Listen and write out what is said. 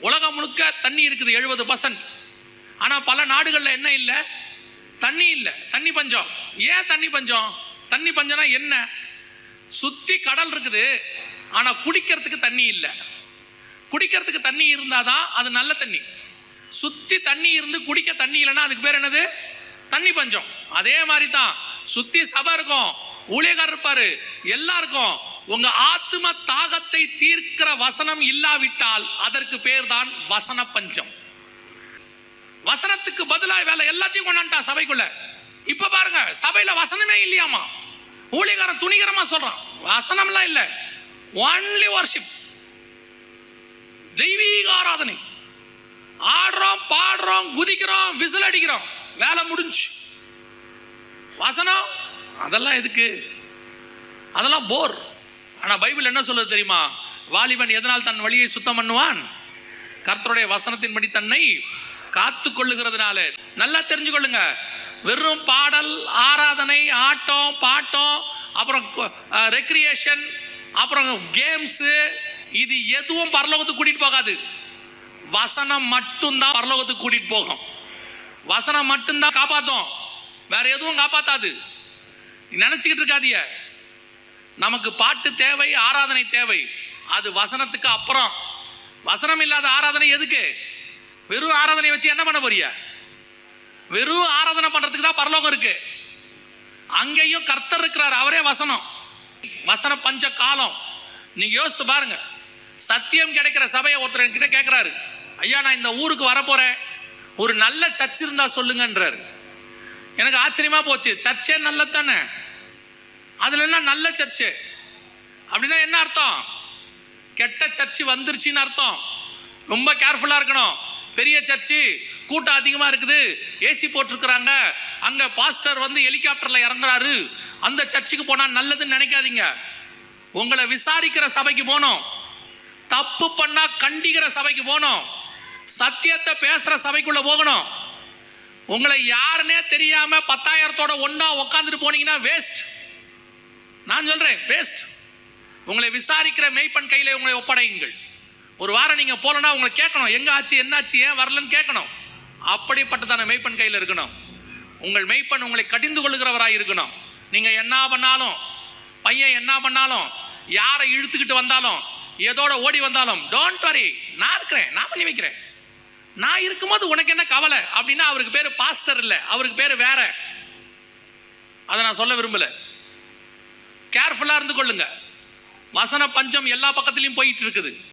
உலகம் முழுக்க தண்ணி இருக்குது 70%. ஆனால் பல நாடுகளில் என்ன இல்லை? தண்ணி இல்லை, தண்ணி பஞ்சம். ஏன் தண்ணி பஞ்சம்? தண்ணி பஞ்சம்னா என்ன? சுற்றி கடல் இருக்குது, ஆனால் குடிக்கிறதுக்கு தண்ணி இல்லை. குடிக்கிறதுக்கு தண்ணி இருந்தால் தான் அது நல்ல தண்ணி. சுற்றி தண்ணி இருந்து குடிக்க தண்ணி இல்லைன்னா அதுக்கு பேர் என்னது? தண்ணி பஞ்சம். அதே மாதிரி தான் சுற்றி சபை இருக்கும், ஊழியக்காரர் இருப்பாரு, எல்லாருக்கும் உங்க ஆத்ம தாகத்தை தீர்க்கிற வசனம் இல்லாவிட்டால் அதற்கு பேர் தான் வசன பஞ்சம். வசனத்துக்கு பதிலாக வேலை எல்லாத்தையும் கொண்டாண்டா சபைக்குள்ள. இப்ப பாருங்க, சபையில வசனமே இல்லையாமா. ஊழியக்காரன் துணிகரமா சொல்றான், வசனம்லாம் இல்ல, ஒன்லி வர்ஷிப், தெய்வீக ஆராதனை. ஆடுறோம், பாடுறோம், குதிக்கிறோம், விசில் அடிக்கிறோம், வேலை முடிஞ்சு. வசனம் அதெல்லாம் எதுக்கு? அதெல்லாம் போர். ஆனா பைபிள் என்ன சொல்லுது தெரியுமா? வாலிபன் எதனால் தன் வழியை சுத்தம் பண்ணுவான்? கர்த்தருடைய வசனத்தின்படி தன்னை காத்து கொள்ளுகிறதுனால. நல்லா தெரிஞ்சுக்கொள்ளுங்க, வெறும் பாடல், ஆராதனை, ஆட்டம், பாட்டம், அப்புறம் ரெக்ரியேஷன், அப்புறம் கேம்ஸ், இது எதுவும் பரலோகத்துக்கு கூட்டிட்டு போகாது. வசனம் மட்டும்தான் பரலோகத்துக்கு கூட்டிட்டு போகும். வசனம் மட்டும்தான் காப்பாற்றும், வேற எதுவும் காப்பாத்தாது. நினைச்சுக்கிட்டு இருக்காதீங்க. நமக்கு பாட்டு தேவை, ஆராதனை தேவை, அது வசனத்துக்கு அப்புறம். வசனம் இல்லாத ஆராதனை எதுக்கு? வெறும் ஆராதனை வச்சு என்ன பண்ண போறிய? வெறும் ஆராதனை பண்றதுக்கு தான் பரலோகம் இருக்கு. அங்கேயும் கர்த்தர் இருக்கிறார், அவரே வசனம். வசன பஞ்ச காலம். நீங்க யோசிச்சு பாருங்க. சத்தியம் கிடைக்கிற சபையை ஒருத்தர் என்கிட்ட கேட்கிறாரு, ஐயா நான் இந்த ஊருக்கு வரப்போறேன், ஒரு நல்ல சர்ச் இருந்தா சொல்லுங்கன்றாரு. எனக்கு ஆச்சரியமா போச்சு. சர்ச்சே நல்லது தானே, அதுல என்ன நல்ல சர்ச்சு? அப்படின்னா என்ன அர்த்தம்? கெட்ட சர்ச்சு வந்துருச்சுன்னு அர்த்தம். ரொம்ப கேர்ஃபுல்லா இருக்கணும். பெரிய சர்ச்சு, கூட்டம் அதிகமா இருக்குது, ஏசி போட்டிருக்கிறாங்க, அங்க பாஸ்டர் வந்து ஹெலிகாப்டர்ல இறங்குறாரு, அந்த சர்ச்சுக்கு போனா நல்லதுன்னு நினைக்காதீங்க. உங்களை விசாரிக்கிற சபைக்கு போனோம், தப்பு பண்ணா கண்டிக்கிற சபைக்கு போனோம், சத்தியத்தை பேசுற சபைக்குள்ள போகணும். உங்களை யாருன்னே தெரியாம 10,000தோட ஒன்னா உட்காந்துட்டு போனீங்கன்னா வேஸ்ட். நான் சொல்றேன், வேஸ்ட். உங்களை விசாரிக்கிற மேய்ப்பன் கையில உங்களை ஒப்படையுங்கள். ஒரு வாரம் நீங்க போலனா உங்களை கேட்கணும், எங்க ஆச்சு, என்னாச்சு, ஏன் வரலன்னு கேட்கணும். அப்படிப்பட்டதான மேய்ப்பன் கையில் இருக்கணும். உங்கள் மேய்ப்பன் உங்களை கடிந்து கொள்ளுகிறவராய் இருக்கணும். நீங்க என்ன பண்ணாலும், பையன் என்ன பண்ணாலும், யாரை இழுத்துக்கிட்டு வந்தாலும், எதோட ஓடி வந்தாலும், டோன்ட் வரி, நான் இருக்கிறேன், நான் பண்ணி வைக்கிறேன், நான் இருக்கும்போது உனக்கு என்ன கவலை அப்படின்னா அவருக்கு பேரு பாஸ்டர் இல்ல, அவருக்கு பேரு வேற. அதை நான் சொல்ல விரும்பல. கேர்ஃபுல்லா இருந்து கொள்ளுங்க. வசன பஞ்சம் எல்லா பக்கத்திலையும் போயிட்டு இருக்குது.